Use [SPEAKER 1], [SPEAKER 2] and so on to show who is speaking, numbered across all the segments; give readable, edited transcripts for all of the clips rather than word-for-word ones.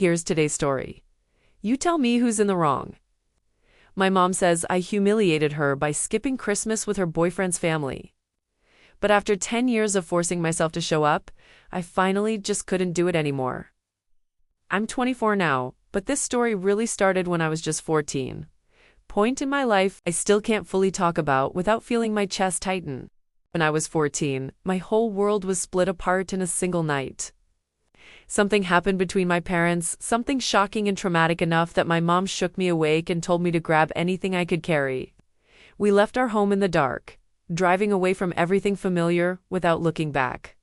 [SPEAKER 1] Here's today's story. You tell me who's in the wrong. My mom says I humiliated her by skipping Christmas with her boyfriend's family. But after 10 years of forcing myself to show up, I finally just couldn't do it anymore. I'm 24 now, but this story really started when I was just 14. Point in my life I still can't fully talk about without feeling my chest tighten. When I was 14, my whole world was split apart in a single night. Something happened between my parents, something shocking and traumatic enough that my mom shook me awake and told me to grab anything I could carry. We left our home in the dark, driving away from everything familiar without looking back.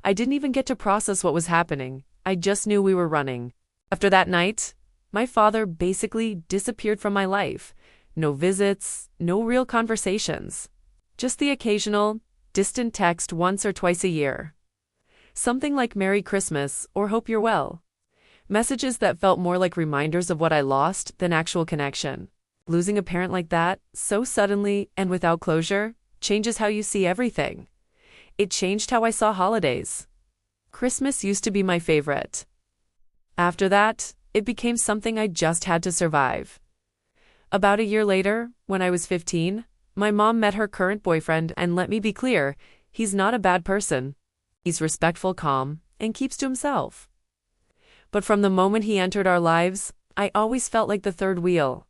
[SPEAKER 1] I didn't even get to process what was happening. I just knew we were running. After that night, my father basically disappeared from my life. No visits, no real conversations. Just the occasional, distant text once or twice a year. Something like Merry Christmas or Hope You're Well. Messages that felt more like reminders of what I lost than actual connection. Losing a parent like that, so suddenly and without closure, changes how you see everything. It changed how I saw holidays. Christmas used to be my favorite. After that, it became something I just had to survive. About a year later, when I was 15, my mom met her current boyfriend, and let me be clear, he's not a bad person. He's respectful, calm, and keeps to himself. But from the moment he entered our lives, I always felt like the third wheel.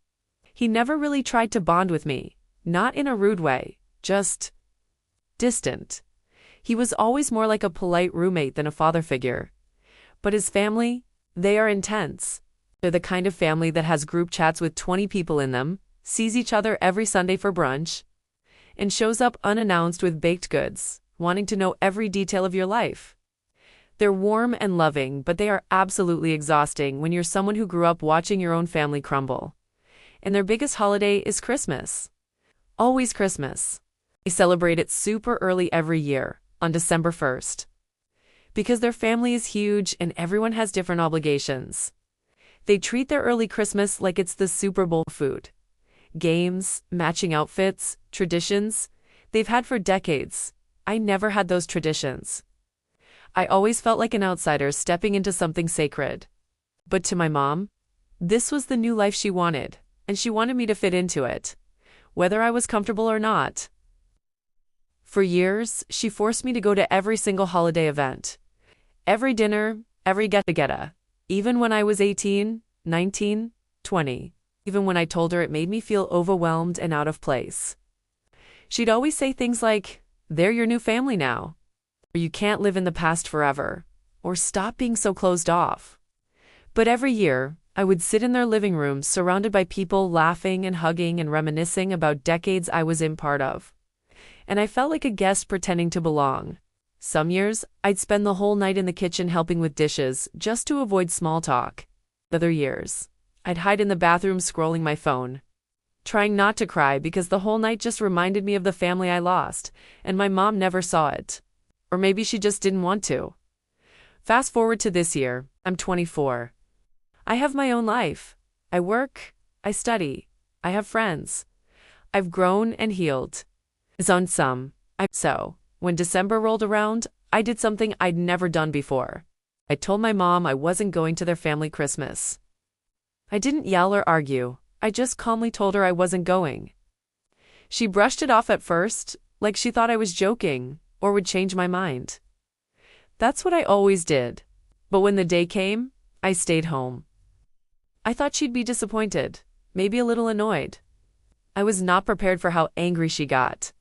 [SPEAKER 1] He never really tried to bond with me, not in a rude way, just distant. He was always more like a polite roommate than a father figure. But his family, they are intense. They're the kind of family that has group chats with 20 people in them, sees each other every Sunday for brunch, and shows up unannounced with baked goods, wanting to know every detail of your life. They're warm and loving, but they are absolutely exhausting when you're someone who grew up watching your own family crumble. And their biggest holiday is Christmas. Always Christmas. They celebrate it super early every year, on December 1st. Because their family is huge and everyone has different obligations. They treat their early Christmas like it's the Super Bowl food. Games, matching outfits, traditions, they've had for decades. I never had those traditions. I always felt like an outsider stepping into something sacred. But to my mom, this was the new life she wanted, and she wanted me to fit into it, whether I was comfortable or not. For years, she forced me to go to every single holiday event. Every dinner, every get-together. Even when I was 18, 19, 20. Even when I told her it made me feel overwhelmed and out of place. She'd always say things like, "They're your new family now," or "You can't live in the past forever," or "Stop being so closed off." But every year, I would sit in their living room surrounded by people laughing and hugging and reminiscing about decades I was in part of. And I felt like a guest pretending to belong. Some years, I'd spend the whole night in the kitchen helping with dishes just to avoid small talk. Other years, I'd hide in the bathroom scrolling my phone, trying not to cry because the whole night just reminded me of the family I lost, and my mom never saw it. Or maybe she just didn't want to. Fast forward to this year, I'm 24. I have my own life. I work, I study, I have friends. I've grown and healed. So, when December rolled around, I did something I'd never done before. I told my mom I wasn't going to their family Christmas. I didn't yell or argue. I just calmly told her I wasn't going. She brushed it off at first, like she thought I was joking, or would change my mind. That's what I always did. But when the day came, I stayed home. I thought she'd be disappointed, maybe a little annoyed. I was not prepared for how angry she got.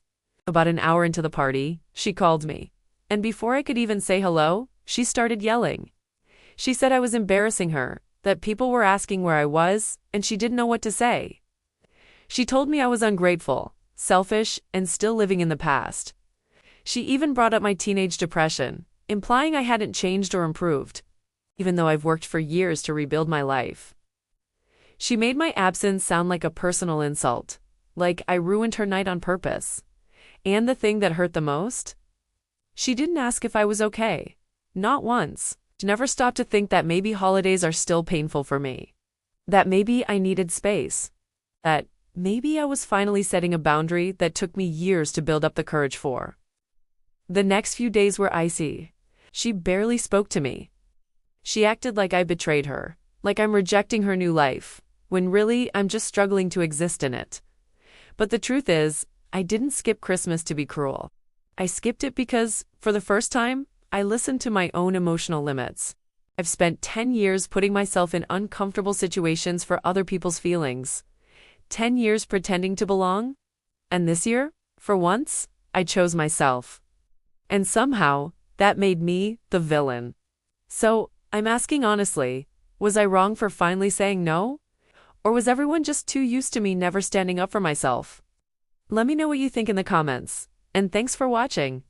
[SPEAKER 1] About an hour into the party, she called me. And before I could even say hello, she started yelling. She said I was embarrassing her, that people were asking where I was, and she didn't know what to say. She told me I was ungrateful, selfish, and still living in the past. She even brought up my teenage depression, implying I hadn't changed or improved, even though I've worked for years to rebuild my life. She made my absence sound like a personal insult, like I ruined her night on purpose. And the thing that hurt the most? She didn't ask if I was okay. Not once. She never stopped to think that maybe holidays are still painful for me. That maybe I needed space. That maybe I was finally setting a boundary that took me years to build up the courage for. The next few days were icy. She barely spoke to me. She acted like I betrayed her, like I'm rejecting her new life, when really I'm just struggling to exist in it. But the truth is, I didn't skip Christmas to be cruel. I skipped it because, for the first time, I listened to my own emotional limits. I've spent 10 years putting myself in uncomfortable situations for other people's feelings. 10 years pretending to belong. And this year, for once, I chose myself. And somehow, that made me the villain. So, I'm asking honestly, was I wrong for finally saying no? Or was everyone just too used to me never standing up for myself? Let me know what you think in the comments. And thanks for watching.